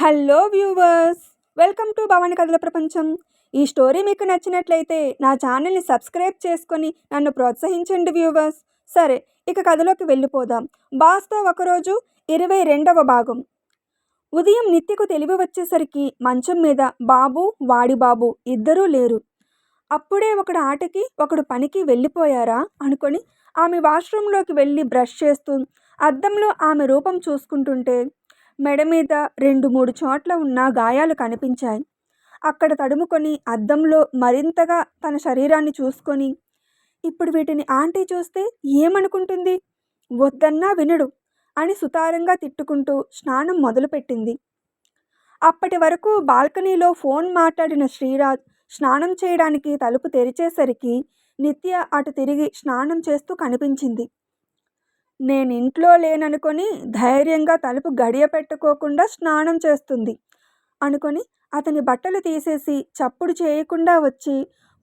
Hello viewers, welcome to Bhavani కథల ప్రపంచం. ఈ స్టోరీ మీకు నచ్చినట్లయితే నా ఛానల్ని సబ్స్క్రైబ్ చేసుకొని నన్ను ప్రోత్సహించండి వ్యూవర్స్. సరే, ఇక కథలోకి వెళ్ళిపోదాం. బాస్తో ఒకరోజు 22వ భాగం. ఉదయం నిత్యకు తెలివి వచ్చేసరికి మంచం మీద బాబు, వాడి బాబు ఇద్దరూ లేరు. అప్పుడే ఒకడు ఆటకి ఒకడు పనికి వెళ్ళిపోయారా అనుకొని ఆమె వాష్రూంలోకి వెళ్ళి బ్రష్ చేస్తూ అద్దంలో ఆమె రూపం చూసుకుంటుంటే మెడ మీద 2-3 చోట్ల ఉన్న గాయాలు కనిపించాయి. అక్కడ తడుముకొని అద్దంలో మరింతగా తన శరీరాన్ని చూసుకొని, ఇప్పుడు వీటిని ఆంటీ చూస్తే ఏమనుకుంటుంది, వద్దన్నా వినడు అని సుతారంగా తిట్టుకుంటూ స్నానం మొదలుపెట్టింది. అప్పటి వరకు బాల్కనీలో ఫోన్ మాట్లాడిన శ్రీరాజ్ స్నానం చేయడానికి తలుపు తెరిచేసరికి నిత్య అటు తిరిగి స్నానం చేస్తూ కనిపించింది. నేనింట్లో లేననుకొని ధైర్యంగా తలుపు గడియ పెట్టుకోకుండా స్నానం చేస్తుంది అనుకొని అతని బట్టలు తీసేసి చప్పుడు చేయకుండా వచ్చి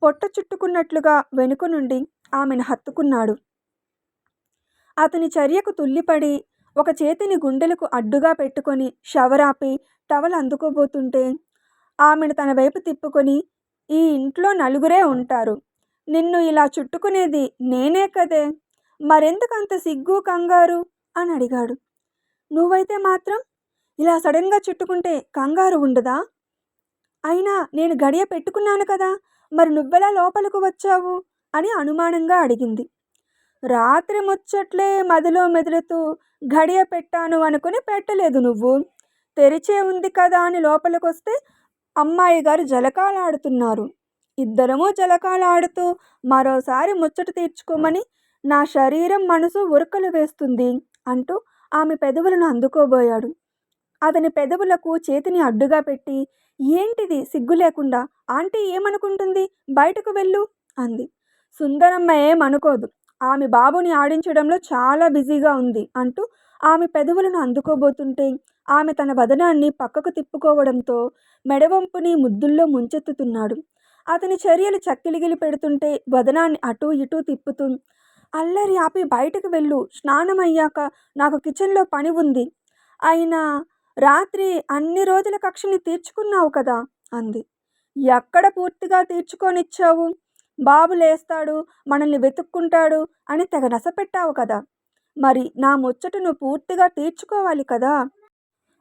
పొట్ట చుట్టుకున్నట్లుగా వెనుక నుండి ఆమెను హత్తుకున్నాడు. అతని చర్యకు తుల్లిపడి ఒక చేతిని గుండెలకు అడ్డుగా పెట్టుకొని షవరాపి టవల్ అందుకోబోతుంటే ఆమెను తన వైపు తిప్పుకొని, ఈ ఇంట్లో నలుగురే ఉంటారు, నిన్ను ఇలా చుట్టుకునేది నేనే కదే, మరెందుకు అంత సిగ్గు కంగారు అని అడిగాడు. నువ్వైతే మాత్రం ఇలా సడన్గా చుట్టుకుంటే కంగారు ఉండదా? అయినా నేను గడియ పెట్టుకున్నాను కదా, మరి నువ్వెలా లోపలకు వచ్చావు అని అనుమానంగా అడిగింది. రాత్రి ముచ్చట్లే మదిలో మెదులుతూ గడియ పెట్టాను అనుకుని పెట్టలేదు, నువ్వు తెరిచే ఉంది కదా అని లోపలికొస్తే అమ్మాయి గారు జలకాలాడుతున్నారు. ఇద్దరము జలకాలాడుతూ మరోసారి ముచ్చట తీర్చుకోమని నా శరీరం మనసు ఉరకలు వేస్తుంది అంటూ ఆమె పెదవులను అందుకోబోయాడు. అతని పెదవులకు చేతిని అడ్డుగా పెట్టి, ఏంటిది సిగ్గు లేకుండా, ఆంటీ ఏమనుకుంటుంది, బయటకు వెళ్ళు అంది. సుందరమ్మ ఏమనుకోదు, ఆమె బాబుని ఆడించడంలో చాలా బిజీగా ఉంది అంటూ ఆమె పెదవులను అందుకోబోతుంటే ఆమె తన వదనాన్ని పక్కకు తిప్పుకోవడంతో మెడవంపుని ముద్దుల్లో ముంచెత్తుతున్నాడు. అతని చర్యలు చక్కిలిగిలి పెడుతుంటే వదనాన్ని అటూ ఇటూ తిప్పుతూ, అల్లరి ఆపి బయటకు వెళ్ళు, స్నానం అయ్యాక నాకు కిచెన్లో పని ఉంది, అయినా రాత్రి అన్ని రోజుల కక్షని తీర్చుకున్నావు కదా అంది. ఎక్కడ పూర్తిగా తీర్చుకొనిచ్చావు, బాబు లేస్తాడు, మనల్ని వెతుక్కుంటాడు అని తెగ నసపెట్టావు కదా, మరి నా ముచ్చటను పూర్తిగా తీర్చుకోవాలి కదా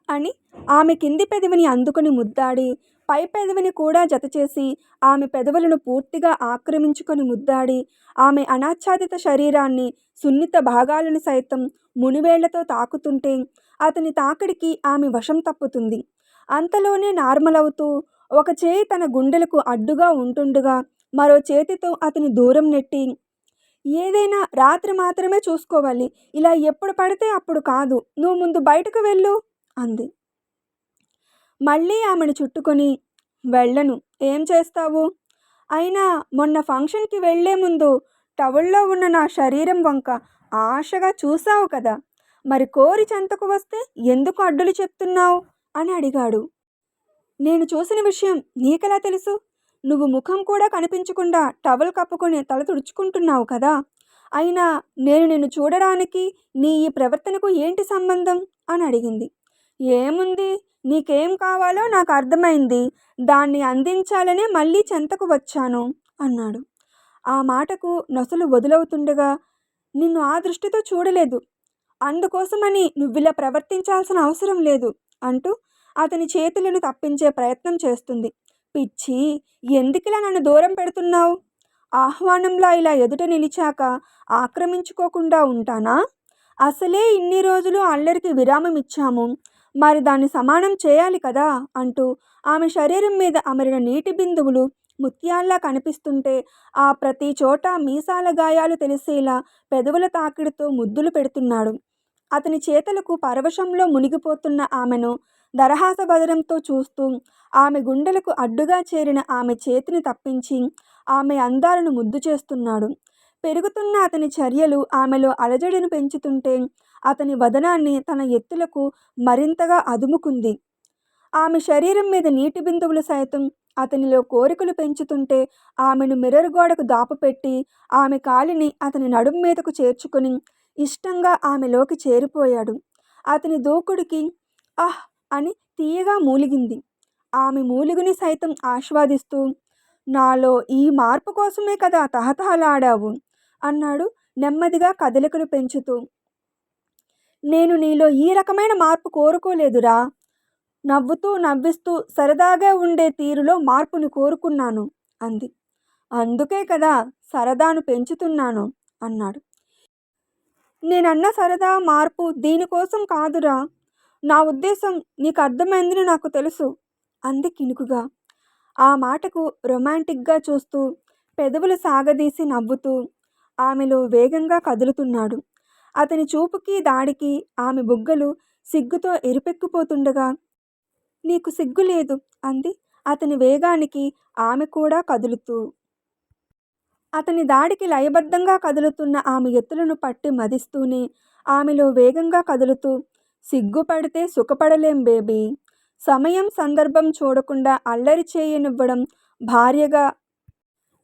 అని ఆమె కింది పెదవిని అందుకుని ముద్దాడి పై పెదవిని కూడా జతచేసి ఆమె పెదవులను పూర్తిగా ఆక్రమించుకొని ముద్దాడి ఆమె అనాచ్ఛాదిత శరీరాన్ని సున్నిత భాగాలను సైతం మునివేళ్లతో తాకుతుంటే అతని తాకిడికి ఆమె వశం తప్పుతుంది. అంతలోనే నార్మల్ అవుతూ ఒక చేయి తన గుండెలకు అడ్డుగా ఉంటుండగా మరో చేతితో అతని దూరం నెట్టి, ఏదైనా రాత్రి మాత్రమే చూసుకోవాలి, ఇలా ఎప్పుడు పడితే అప్పుడు కాదు, నువ్వు ముందు బయటకు వెళ్ళు అంది. మళ్ళీ ఆమెను చుట్టుకొని, వెళ్ళను, ఏం చేస్తావు, అయినా మొన్న ఫంక్షన్కి వెళ్లే ముందు టవల్లో ఉన్న నా శరీరం వంక ఆశగా చూసావు కదా, మరి కోరి చెంతకు వస్తే ఎందుకు అడ్డులు చెప్తున్నావు అని అడిగాడు. నేను చూసిన విషయం నీకెలా తెలుసు, నువ్వు ముఖం కూడా కనిపించకుండా టవల్ కప్పుకొని తల తుడుచుకుంటున్నావు కదా, అయినా నేను నిన్ను చూడడానికి నీ ఈ ప్రవర్తనకు ఏంటి సంబంధం అని అడిగింది. ఏముంది, నీకేం కావాలో నాకు అర్థమైంది, దాన్ని అందించాలనే మళ్ళీ చెంతకు వచ్చాను అన్నాడు. ఆ మాటకు నొసలు వదులవుతుండగా, నిన్ను ఆ దృష్టితో చూడలేదు, అందుకోసమని నువ్విలా ప్రవర్తించాల్సిన అవసరం లేదు అంటూ అతని చేతులను తప్పించే ప్రయత్నం చేస్తుంది. పిచ్చి, ఎందుకిలా నన్ను దూరం పెడుతున్నావు, ఆహ్వానంలా ఇలా ఎదుట నిలిచాక ఆక్రమించుకోకుండా ఉంటానా, అసలే ఇన్ని రోజులు అల్లరికి విరామం ఇచ్చాము, మరి దాన్ని సమానం చేయాలి కదా అంటూ ఆమె శరీరం మీద అమరిన నీటి బిందువులు ముత్యాల్లా కనిపిస్తుంటే ఆ ప్రతి చోట మీసాల గాయాలు తెలిసేలా పెదవుల తాకిడితో ముద్దులు పెడుతున్నాడు. అతని చేతులకు పరవశంలో మునిగిపోతున్న ఆమెను దరహాస బదనంతో చూస్తూ ఆమె గుండెలకు అడ్డుగా చేరిన ఆమె చేతిని తప్పించి ఆమె అందాలను ముద్దు చేస్తున్నాడు. పెరుగుతున్న అతని చర్యలు ఆమెలో అలజడిని పెంచుతుంటే అతని వదనాన్ని తన ఎత్తులకు మరింతగా అదుముకుంది. ఆమె శరీరం మీద నీటి బిందువులు సైతం అతనిలో కోరికలు పెంచుతుంటే ఆమెను మిర్రర్ గోడకు దాపుపెట్టి ఆమె కాలిని అతని నడుం మీదకు చేర్చుకొని ఇష్టంగా ఆమెలోకి చేరిపోయాడు. అతని దూకుడికి ఆహ్ అని తీయగా మూలిగింది. ఆమె మూలుగుని సైతం ఆస్వాదిస్తూ, నాలో ఈ మార్పు కోసమే కదా తహతహలాడావు అన్నాడు నెమ్మదిగా కదలికలు పెంచుతూ. నేను నీలో ఈ రకమైన మార్పు కోరుకోలేదురా. నవ్వుతూ నవ్విస్తూ సరదాగా ఉండే తీరులో మార్పుని కోరుకున్నాను అంది. అందుకే కదా సరదాను పెంచుతున్నాను అన్నాడు. నేనన్న సరదా మార్పు దీనికోసం కాదురా. నా ఉద్దేశం నీకు అర్థమైందని నాకు తెలుసు అంది కినుకుగా. ఆ మాటకు రొమాంటిక్గా చూస్తూ పెదవులు సాగదీసి నవ్వుతూ ఆమెలో వేగంగా కదులుతున్నాడు. అతని చూపుకి దాడికి ఆమె బుగ్గలు సిగ్గుతో ఎరుపెక్కిపోతుండగా, నీకు సిగ్గు లేదు అంది అతని వేగానికి ఆమె కూడా కదులుతూ. అతని దాడికి లయబద్ధంగా కదులుతున్న ఆమె ఎత్తులను పట్టి మదిస్తూనే ఆమెలో వేగంగా కదులుతూ, సిగ్గుపడితే సుఖపడలేం బేబీ. సమయం సందర్భం చూడకుండా అల్లరి చేయనివ్వడం భార్యగా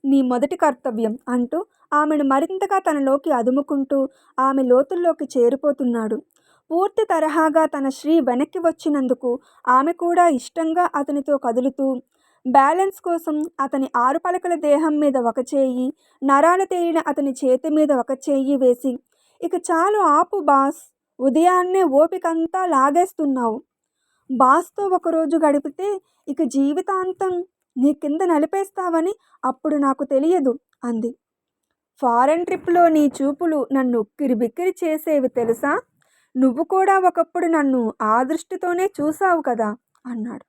నీ మొదటి కర్తవ్యం అంటూ ఆమెను మరింతగా తనలోకి అదుముకుంటూ ఆమె లోతుల్లోకి చేరిపోతున్నాడు. పూర్తి తరహాగా తన శ్రీ వెనక్కి వచ్చినందుకు ఆమె కూడా ఇష్టంగా అతనితో కదులుతూ, బ్యాలెన్స్ కోసం అతని 6 పలకల దేహం మీద ఒక చేయి, నరాలు తేలిన అతని చేతి మీద ఒక చేయి వేసి, ఇక చాలు ఆపు బాస్, ఉదయాన్నే ఓపికంతా లాగేస్తున్నావు. బాస్తో ఒకరోజు గడిపితే ఇక జీవితాంతం నీ కింద నలిపేస్తావని అప్పుడు నాకు తెలియదు అంది. ఫారెన్ ట్రిప్లో నీ చూపులు నన్ను ఉక్కిరిబిక్కిరి చేసేవి తెలుసా. నువ్వు కూడా ఒకప్పుడు నన్ను ఆ దృష్టితోనే చూసావు కదా అన్నాడు.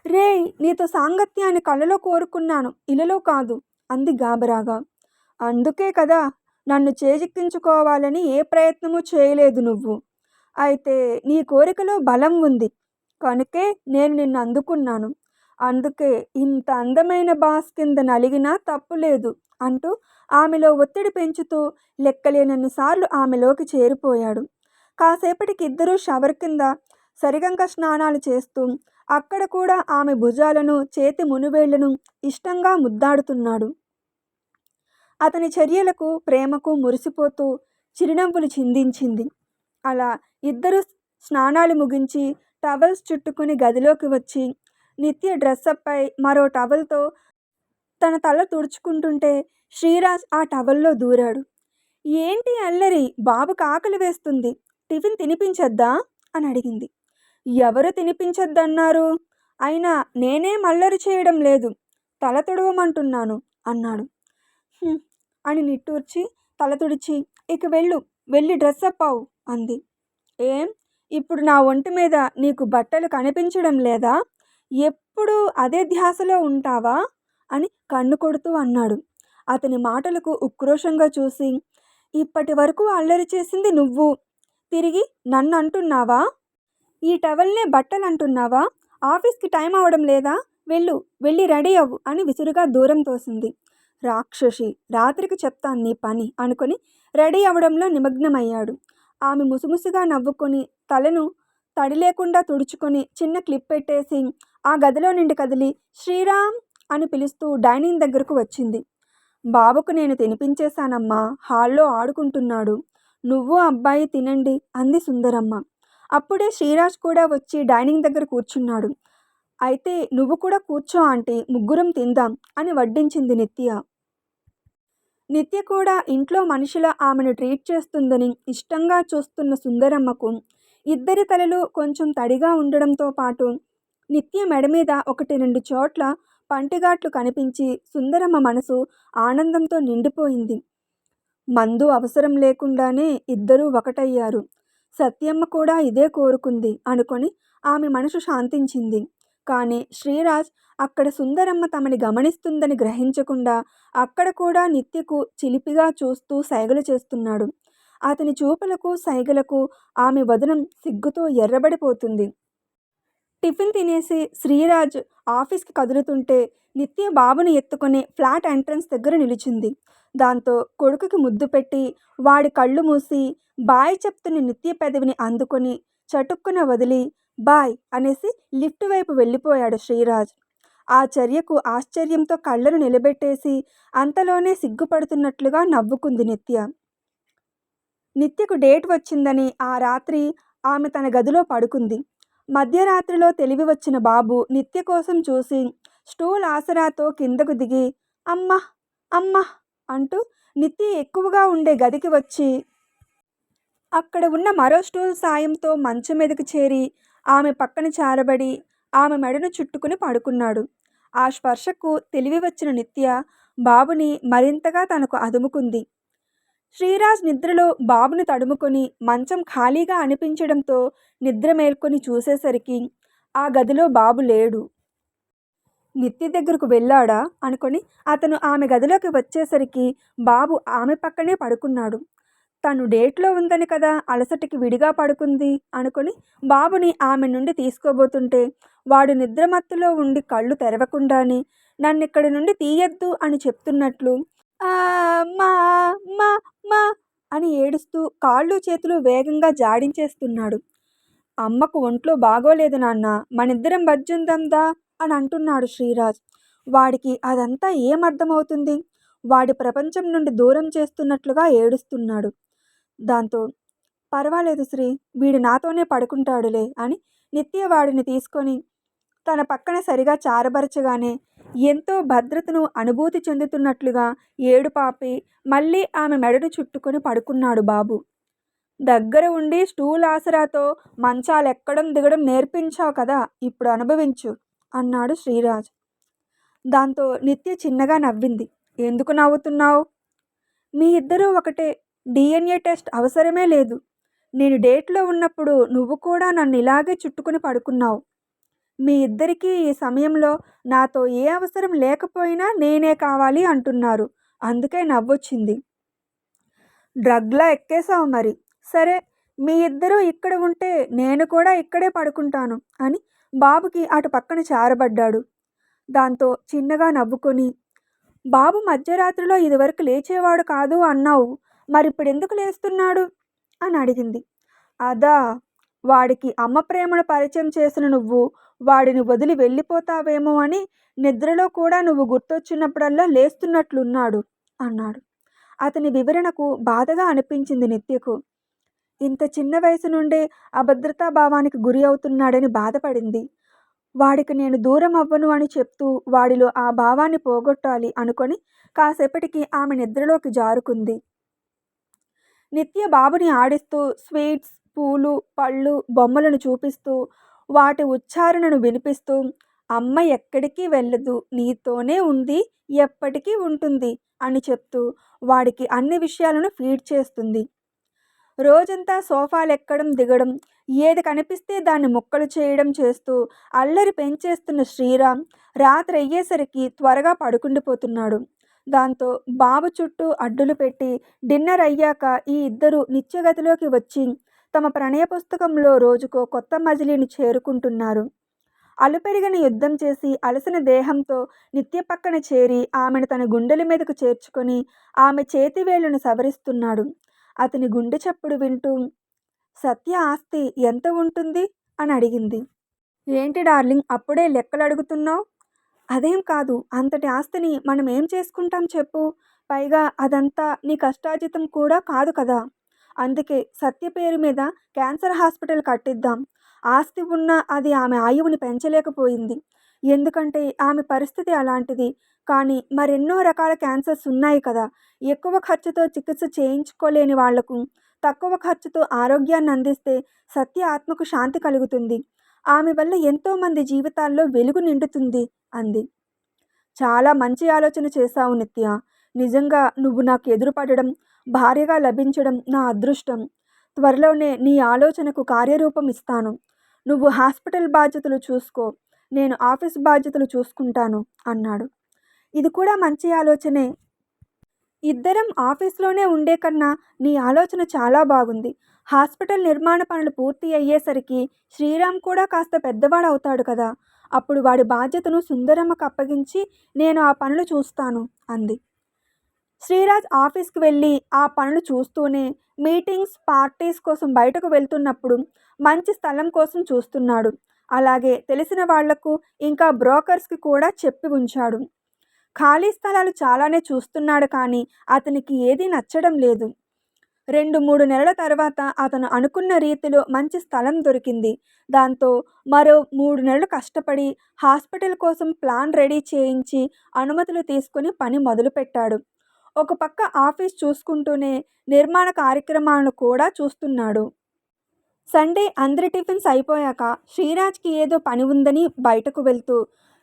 రేయ్, నీతో సాంగత్యాన్ని కలలో కోరుకున్నాను, ఇలలో కాదు అంది గాబరాగా. అందుకే కదా నన్ను చేజిక్కించుకోవాలని ఏ ప్రయత్నమూ చేయలేదు నువ్వు. అయితే నీ కోరికలో బలం ఉంది కనుకే నేను నిన్ను అందుకున్నాను. అందుకే ఇంత అందమైన బాస్ కింద నలిగినా తప్పులేదు అంటూ ఆమెలో ఒత్తిడి పెంచుతూ లెక్కలేనన్నిసార్లు ఆమెలోకి చేరిపోయాడు. కాసేపటికి ఇద్దరూ షవర్ కింద సరిగంగ స్నానాలు చేస్తూ అక్కడ కూడా ఆమె భుజాలను చేతి మునివేళ్లను ఇష్టంగా ముద్దాడుతున్నాడు. అతని చర్యలకు ప్రేమకు మురిసిపోతూ చిరునవ్వులు చిందించింది. అలా ఇద్దరు స్నానాలు ముగించి టవల్స్ చుట్టుకుని గదిలోకి వచ్చి నిత్య డ్రెస్సప్పై మరో టవల్తో తన తల తుడుచుకుంటుంటే శ్రీరాజ్ ఆ టవల్లో దూరాడు. ఏంటి అల్లరి, బాబుకు ఆకలి వేస్తుంది, టిఫిన్ తినిపించద్దా అని అడిగింది. ఎవరు తినిపించద్దన్నారు? అయినా నేనేం అల్లరి చేయడం లేదు, తల తుడవమంటున్నాను అన్నాడు. అని నిట్టూర్చి తల తుడిచి, ఇక వెళ్ళి డ్రెస్అప్ అవు అంది. ఏం, ఇప్పుడు నా ఒంటి మీద నీకు బట్టలు కనిపించడం లేదా? ఎప్పుడు అదే ధ్యాసలో ఉంటావా అని కన్ను కొడుతూ అన్నాడు. అతని మాటలకు ఉక్రోషంగా చూసి, ఇప్పటి వరకు అల్లరి చేసింది నువ్వు, తిరిగి నన్ను అంటున్నావా? ఈ టవల్నే బట్టలు అంటున్నావా? ఆఫీస్కి టైం అవడం లేదా? వెళ్ళి రెడీ అవ్వు అని విసురుగా దూరం తోసింది. రాక్షసి, రాత్రికి చెప్తాను నీ పని అనుకొని రెడీ అవడంలో నిమగ్నమయ్యాడు. ఆమె ముసుముసుగా నవ్వుకొని తలను తడి లేకుండా తుడుచుకొని చిన్న క్లిప్ పెట్టేసి ఆ గదిలో నుండి కదిలి శ్రీరామ్ అని పిలుస్తూ డైనింగ్ దగ్గరకు వచ్చింది. బాబుకు నేను తినిపించేశానమ్మా, హాల్లో ఆడుకుంటున్నాడు, నువ్వు అబ్బాయి తినండి అంది సుందరమ్మ. అప్పుడే శ్రీరాజ్ కూడా వచ్చి డైనింగ్ దగ్గర కూర్చున్నాడు. అయితే నువ్వు కూడా కూర్చో ఆంటీ, ముగ్గురం తిందాం అని వడ్డించింది నిత్య. నిత్య కూడా ఇంట్లో మనిషిలా ఆమెను ట్రీట్ చేస్తుందని ఇష్టంగా చూస్తున్న సుందరమ్మకు ఇద్దరి తలలు కొంచెం తడిగా ఉండడంతో పాటు నిత్య మెడ మీద 1-2 చోట్ల పంటిగాట్లు కనిపించి సుందరమ్మ మనసు ఆనందంతో నిండిపోయింది. మందు అవసరం లేకుండానే ఇద్దరూ ఒకటయ్యారు. సత్యమ్మ కూడా ఇదే కోరుకుంది అనుకొని ఆమె మనసు శాంతించింది. కానీ శ్రీరాజ్ అక్కడ సుందరమ్మ తమని గమనిస్తుందని గ్రహించకుండా అక్కడ కూడా నిత్యకు చిలిపిగా చూస్తూ సైగలు చేస్తున్నాడు. అతని చూపులకు సైగలకు ఆమె వదనం సిగ్గుతో ఎర్రబడిపోతుంది. టిఫిన్ తినేసి శ్రీరాజ్ ఆఫీస్కి కదులుతుంటే నిత్య బాబుని ఎత్తుకొని ఫ్లాట్ ఎంట్రన్స్ దగ్గర నిలిచింది. దాంతో కొడుకుకి ముద్దు పెట్టి వాడి కళ్ళు మూసి బాయ్ చెప్తున్న నిత్య పెదవిని అందుకొని చటుక్కున వదిలి బాయ్ అనేసి లిఫ్ట్ వైపు వెళ్ళిపోయాడు శ్రీరాజ్. ఆ చర్యకు ఆశ్చర్యంతో కళ్ళను నిలబెట్టేసి అంతలోనే సిగ్గుపడుతున్నట్లుగా నవ్వుకుంది నిత్య. నిత్యకు డేట్ వచ్చిందని ఆ రాత్రి ఆమె తన గదిలో పడుకుంది. మధ్యరాత్రిలో తెలివి వచ్చిన బాబు నిత్య కోసం చూసి స్టూల్ ఆసరాతో కిందకు దిగి అమ్మా అమ్మా అంటూ నిత్య ఎక్కువగా ఉండే గదికి వచ్చి అక్కడ ఉన్న మరో స్టూల్ సాయంతో మంచం మీదకి చేరి ఆమె పక్కన చారబడి ఆమె మెడను చుట్టుకుని పడుకున్నాడు. ఆ స్పర్శకు తెలివి వచ్చిన నిత్య బాబుని మరింతగా తనకు అదుముకుంది. శ్రీరాజ్ నిద్రలో బాబుని తడుముకొని మంచం ఖాళీగా అనిపించడంతో నిద్ర మేల్కొని చూసేసరికి ఆ గదిలో బాబు లేడు. నిత్య దగ్గరకు వెళ్ళాడా అనుకొని అతను ఆమె గదిలోకి వచ్చేసరికి బాబు ఆమె పక్కనే పడుకున్నాడు. తను డేట్లో ఉందని కదా అలసటకి విడిగా పడుకుంది అనుకొని బాబుని ఆమె నుండి తీసుకోబోతుంటే వాడు నిద్రమత్తులో ఉండి కళ్ళు తెరవకుండానే నన్నిక్కడి నుండి తీయద్దు అని చెప్తున్నట్లు మా మా మా అని ఏడుస్తూ కాళ్ళు చేతులు వేగంగా జాడించేస్తున్నాడు. అమ్మకు ఒంట్లో బాగోలేదు నాన్న, మనిద్దరం బజ్జుందందా అని అంటున్నాడు శ్రీరాజ్. వాడికి అదంతా ఏమర్థమవుతుంది? వాడి ప్రపంచం నుండి దూరం చేస్తున్నట్లుగా ఏడుస్తున్నాడు. దాంతో పర్వాలేదు శ్రీ, వీడు నాతోనే పడుకుంటాడులే అని నిత్య వాడిని తీసుకొని తన పక్కన సరిగా చారబరచగానే ఎంతో భద్రతను అనుభూతి చెందుతున్నట్లుగా ఏడుపాపి మళ్ళీ ఆమె మెడను చుట్టుకొని పడుకున్నాడు బాబు. దగ్గర ఉండి స్టూల్ ఆసరాతో మంచాలెక్కడం దిగడం నేర్పించావు కదా, ఇప్పుడు అనుభవించు అన్నాడు శ్రీరాజ్. దాంతో నిత్య చిన్నగా నవ్వింది. ఎందుకు నవ్వుతున్నావు? మీ ఇద్దరూ ఒకటే, DNA టెస్ట్ అవసరమే లేదు. నేను డేట్లో ఉన్నప్పుడు నువ్వు కూడా నన్ను ఇలాగే చుట్టుకుని పడుకున్నావు. మీ ఇద్దరికీ ఈ సమయంలో నాతో ఏ అవసరం లేకపోయినా నేనే కావాలి అంటున్నారు, అందుకే నవ్వొచ్చింది. డ్రగ్లా ఎక్కేసావు మరి. సరే, మీ ఇద్దరూ ఇక్కడ ఉంటే నేను కూడా ఇక్కడే పడుకుంటాను అని బాబుకి అటు పక్కన చారబడ్డాడు. దాంతో చిన్నగా నవ్వుకొని, బాబు మధ్యరాత్రిలో ఇదివరకు లేచేవాడు కాదు అన్నావు, మరిప్పుడు ఎందుకు లేస్తున్నాడు అని అడిగింది. అదా, వాడికి అమ్మ ప్రేమను పరిచయం చేసిన నువ్వు వాడిని వదిలి వెళ్ళిపోతావేమో అని నిద్రలో కూడా నువ్వు గుర్తొచ్చినప్పుడల్లా లేస్తున్నట్లున్నాడు అన్నాడు. అతని వివరణకు బాధగా అనిపించింది నిత్యకు. ఇంత చిన్న వయసు నుండే అభద్రతా భావానికి గురి అవుతున్నాడని బాధపడింది. వాడికి నేను దూరం అవ్వను అని చెప్తూ వాడిలో ఆ భావాన్ని పోగొట్టాలి అనుకొని కాసేపటికి ఆమె నిద్రలోకి జారుకుంది. నిత్య బాబుని ఆడిస్తూ స్వీట్స్, పూలు, పళ్ళు, బొమ్మలను చూపిస్తూ వాటి ఉచ్చారణను వినిపిస్తూ అమ్మ ఎక్కడికి వెళ్ళదు, నీతోనే ఉంది, ఎప్పటికీ ఉంటుంది అని చెప్తూ వాడికి అన్ని విషయాలను ఫీడ్ చేస్తుంది. రోజంతా సోఫాలెక్కడం దిగడం, ఏది కనిపిస్తే దాన్ని ముక్కలు చేయడం చేస్తూ అల్లరి పెంచేస్తున్న శ్రీరామ్ రాత్రి అయ్యేసరికి త్వరగా పడుకుండిపోతున్నాడు. దాంతో బాబు చుట్టూ అడ్డులు పెట్టి డిన్నర్ అయ్యాక ఈ ఇద్దరు నిత్యగతిలోకి వచ్చి తమ ప్రణయ పుస్తకంలో రోజుకో కొత్త మజిలీని చేరుకుంటున్నారు. అలుపెరిగిన యుద్ధం చేసి అలసిన దేహంతో నిత్య పక్కన చేరి ఆమెను తన గుండెల మీదకు చేర్చుకొని ఆమె చేతివేళ్లను సవరిస్తున్నాడు. అతని గుండె చప్పుడు వింటూ సత్య ఆస్తి ఎంత ఉంటుంది అని అడిగింది. ఏంటి డార్లింగ్, అప్పుడే లెక్కలు అడుగుతున్నావు? అదేం కాదు, అంతటి ఆస్తిని మనం ఏం చేసుకుంటాం చెప్పు, పైగా అదంతా నీ కష్టార్జితం కూడా కాదు కదా. అందుకే సత్య పేరు మీద క్యాన్సర్ హాస్పిటల్ కట్టిద్దాం. ఆస్తి ఉన్నా అది ఆమె ఆయువుని పెంచలేకపోయింది, ఎందుకంటే ఆమె పరిస్థితి అలాంటిది. కానీ మరెన్నో రకాల క్యాన్సర్స్ ఉన్నాయి కదా, ఎక్కువ ఖర్చుతో చికిత్స చేయించుకోలేని వాళ్లకు తక్కువ ఖర్చుతో ఆరోగ్యాన్ని అందిస్తే సత్య ఆత్మకు శాంతి కలుగుతుంది. ఆమె వల్ల ఎంతోమంది జీవితాల్లో వెలుగు నిండుతుంది అంది. చాలా మంచి ఆలోచన చేశావు నిత్య. నిజంగా నువ్వు నాకు ఎదురుపడడం, భార్యగా లభించడం నా అదృష్టం. త్వరలోనే నీ ఆలోచనకు కార్యరూపం ఇస్తాను. నువ్వు హాస్పిటల్ బాధ్యతలు చూసుకో, నేను ఆఫీస్ బాధ్యతలు చూసుకుంటాను అన్నాడు. ఇది కూడా మంచి ఆలోచనే. ఇద్దరం ఆఫీస్లోనే ఉండే కన్నా నీ ఆలోచన చాలా బాగుంది. హాస్పిటల్ నిర్మాణ పనులు పూర్తి అయ్యేసరికి శ్రీరామ్ కూడా కాస్త పెద్దవాడు అవుతాడు కదా, అప్పుడు వాడి బాధ్యతను సుందరమ్మకు అప్పగించి నేను ఆ పనులు చూస్తాను అంది. శ్రీరాజ్ ఆఫీస్కి వెళ్ళి ఆ పనులు చూస్తూనే మీటింగ్స్, పార్టీస్ కోసం బయటకు వెళ్తున్నప్పుడు మంచి స్థలం కోసం చూస్తున్నాడు. అలాగే తెలిసిన వాళ్లకు ఇంకా బ్రోకర్స్కి కూడా చెప్పి ఉంచాడు. ఖాళీ స్థలాలు చాలానే చూస్తున్నాడు, కానీ అతనికి ఏదీ నచ్చడం లేదు. 2-3 నెలల తర్వాత అతను అనుకున్న రీతిలో మంచి స్థలం దొరికింది. దాంతో మరో 3 నెలలు కష్టపడి హాస్పిటల్ కోసం ప్లాన్ రెడీ చేయించి అనుమతులు తీసుకొని పని మొదలుపెట్టాడు. ఒక పక్క ఆఫీస్ చూసుకుంటూనే నిర్మాణ కార్యక్రమాలను కూడా చూస్తున్నాడు. సండే అందరి టిఫిన్స్ అయిపోయాక శ్రీరాజ్కి ఏదో పని ఉందని బయటకు వెళ్తూ,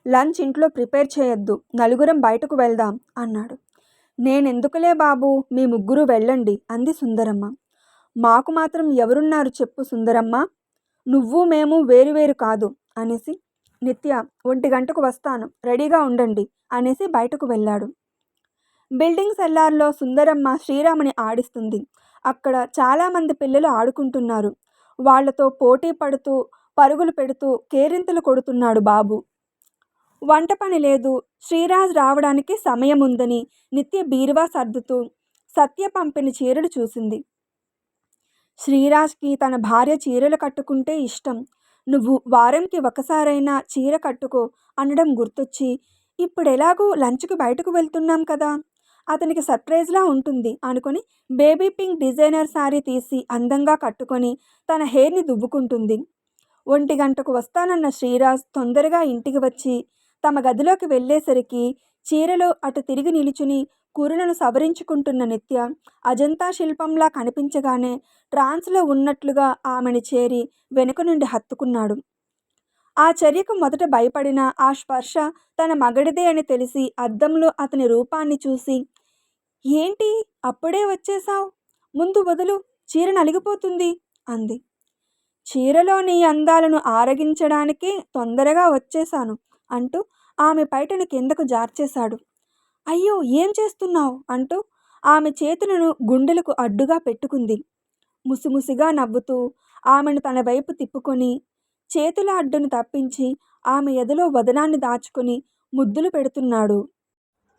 లంచ్ ఇంట్లో ప్రిపేర్ చేయొద్దు, నలుగురం బయటకు వెళ్దాం అన్నాడు. నేనెందుకులే బాబు, మీ ముగ్గురు వెళ్ళండి అంది సుందరమ్మ. మాకు మాత్రం ఎవరున్నారు చెప్పు సుందరమ్మ, నువ్వు మేము వేరువేరు కాదు అనేసి, నిత్య 1 గంటకు వస్తాను, రెడీగా ఉండండి అనేసి బయటకు వెళ్ళాడు. బిల్డింగ్ సెల్లార్లో సుందరమ్మ శ్రీరాముని ఆడిస్తుంది. అక్కడ చాలామంది పిల్లలు ఆడుకుంటున్నారు. వాళ్లతో పోటీ పడుతూ పరుగులు పెడుతూ కేరింతలు కొడుతున్నాడు బాబు. వంట పని లేదు. శ్రీరాజ్ రావడానికి సమయం ఉందని నిత్య బీరువా సర్దుతూ సత్య పంపిన చీరలు చూసింది. శ్రీరాజ్కి తన భార్య చీరలు కట్టుకుంటే ఇష్టం. నువ్వు వారంకి ఒకసారైనా చీర కట్టుకో అనడం గుర్తొచ్చి, ఇప్పుడెలాగూ లంచ్కి బయటకు వెళ్తున్నాం కదా, అతనికి సర్ప్రైజ్లా ఉంటుంది అనుకుని బేబీ పింక్ డిజైనర్ శారీ తీసి అందంగా కట్టుకొని తన హెయిర్ని దువ్వుకుంటుంది. 1 గంటకు వస్తానన్న శ్రీరాజ్ తొందరగా ఇంటికి వచ్చి తమ గదిలోకి వెళ్ళేసరికి చీరలో అటు తిరిగి నిలుచుని కురులను సవరించుకుంటున్న నిత్య అజంతా శిల్పంలా కనిపించగానే ట్రాన్స్లో ఉన్నట్లుగా ఆమెను చేరి వెనుక నుండి హత్తుకున్నాడు. ఆ చర్యకు మొదట భయపడిన ఆ స్పర్శ తన మగడిదే అని తెలిసి అద్దంలో అతని రూపాన్ని చూసి, ఏంటి అప్పుడే వచ్చేశావు, ముందు వదులు, చీర నలిగిపోతుంది అంది. చీరలోని అందాలను ఆరగించడానికి తొందరగా వచ్చేశాను అంటూ ఆమె పైటను కిందకు జార్చేశాడు. అయ్యో ఏం చేస్తున్నావు అంటూ ఆమె చేతులను గుండెలకు అడ్డుగా పెట్టుకుంది. ముసిముసిగా నవ్వుతూ ఆమెను తన వైపు తిప్పుకొని చేతుల అడ్డును తప్పించి ఆమె ఎదలో వదనాన్ని దాచుకొని ముద్దులు పెడుతున్నాడు.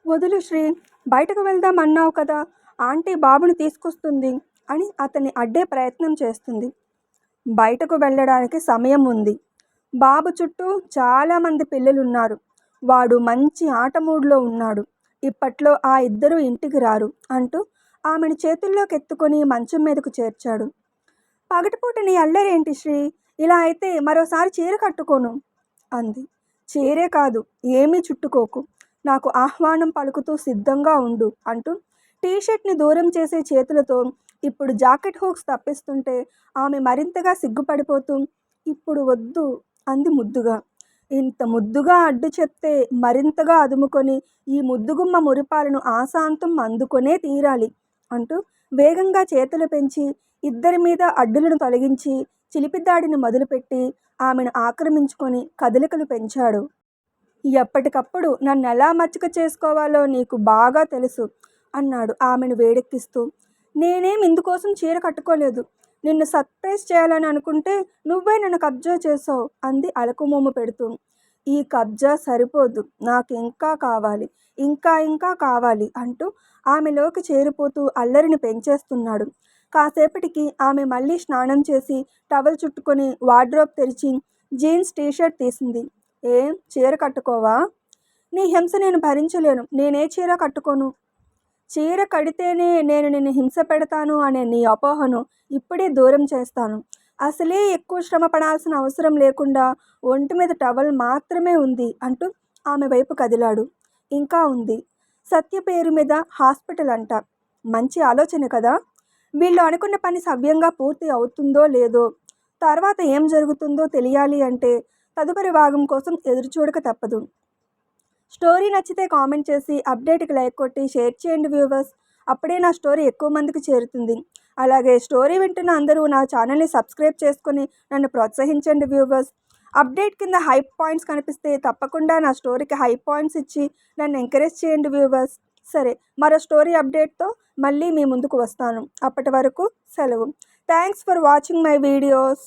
వదులు శ్రీ, బయటకు వెళ్దాం అన్నావు కదా, ఆంటీ బాబుని తీసుకొస్తుంది అని అతన్ని అడ్డే ప్రయత్నం చేస్తుంది. బయటకు వెళ్ళడానికి సమయం ఉంది. బాబు చుట్టూ చాలామంది పిల్లలున్నారు. వాడు మంచి ఆట మూడ్లో ఉన్నాడు. ఇప్పట్లో ఆ ఇద్దరు ఇంటికి రారు అంటూ ఆమెను చేతుల్లోకి ఎత్తుకొని మంచం మీదకు చేర్చాడు. పగటిపూట నీ అల్లరేంటి శ్రీ, ఇలా అయితే మరోసారి చీర కట్టుకోను అంది. చీరే కాదు, ఏమీ చుట్టుకోకు, నాకు ఆహ్వానం పలుకుతూ సిద్ధంగా ఉండు అంటూ టీషర్ట్ని దూరం చేసే చేతులతో ఇప్పుడు జాకెట్ హూక్స్ తప్పిస్తుంటే ఆమె మరింతగా సిగ్గుపడిపోతూ, ఇప్పుడు వద్దు అంది ముద్దుగా. ఇంత ముద్దుగా అడ్డు చెప్తే మరింతగా అదుముకొని ఈ ముద్దుగుమ్మ మురిపాలను ఆశాంతం అందుకొనే తీరాలి అంటూ వేగంగా చేతులు పెంచి ఇద్దరి మీద అడ్డులను తొలగించి చిలిపిదాడిని మొదలుపెట్టి ఆమెను ఆక్రమించుకొని కదలికలు పెంచాడు. ఎప్పటికప్పుడు నన్నెలా మచ్చిక చేసుకోవాలో నీకు బాగా తెలుసు అన్నాడు ఆమెను వేడెక్కిస్తూ. నేనేం ఇందుకోసం చీర కట్టుకోలేదు. నిన్ను సర్ప్రైజ్ చేయాలని అనుకుంటే నువ్వే నన్ను కబ్జా చేసావు అంది అలకుమోము పెడుతూ. ఈ కబ్జా సరిపోదు, నాకు ఇంకా కావాలి, ఇంకా ఇంకా కావాలి అంటూ ఆమెలోకి చేరిపోతూ అల్లరిని పెంచేస్తున్నాడు. కాసేపటికి ఆమె మళ్ళీ స్నానం చేసి టవల్ చుట్టుకొని వార్డ్రోబ్ తెరిచి జీన్స్ టీషర్ట్ తీసింది. ఏం చీర కట్టుకోవా? నీ హింస నేను భరించలేను, నేనే చీర కట్టుకోను. చీర కడితేనే నేను నిన్ను హింస పెడతాను అనే నీ అపోహను ఇప్పుడే దూరం చేస్తాను. అసలే ఎక్కువ శ్రమ పడాల్సిన అవసరం లేకుండా ఒంటి మీద టవల్ మాత్రమే ఉంది అంటూ ఆమె వైపు కదిలాడు. ఇంకా ఉంది, సత్య పేరు మీద హాస్పిటల్ అంట. మంచి ఆలోచన కదా. వీళ్ళు అనుకున్న పని సవ్యంగా పూర్తి అవుతుందో లేదో, తర్వాత ఏం జరుగుతుందో తెలియాలి అంటే తదుపరి భాగం కోసం ఎదురుచూడక తప్పదు. స్టోరీ నచ్చితే కామెంట్ చేసి అప్డేట్కి లైక్ కొట్టి షేర్ చేయండి వ్యూవర్స్. అప్పుడే నా స్టోరీ ఎక్కువ మందికి చేరుతుంది. అలాగే స్టోరీ వింటున్న అందరూ నా ఛానల్ని సబ్స్క్రైబ్ చేసుకొని నన్ను ప్రోత్సహించండి వ్యూవర్స్. అప్డేట్ కింద హైప్ పాయింట్స్ కనిపిస్తే తప్పకుండా నా స్టోరీకి హైప్ పాయింట్స్ ఇచ్చి నన్ను ఎంకరేజ్ చేయండి వ్యూవర్స్. సరే, మరో స్టోరీ అప్డేట్తో మళ్ళీ మీ ముందుకు వస్తాను. అప్పటి వరకు సెలవు. Thanks for watching my videos.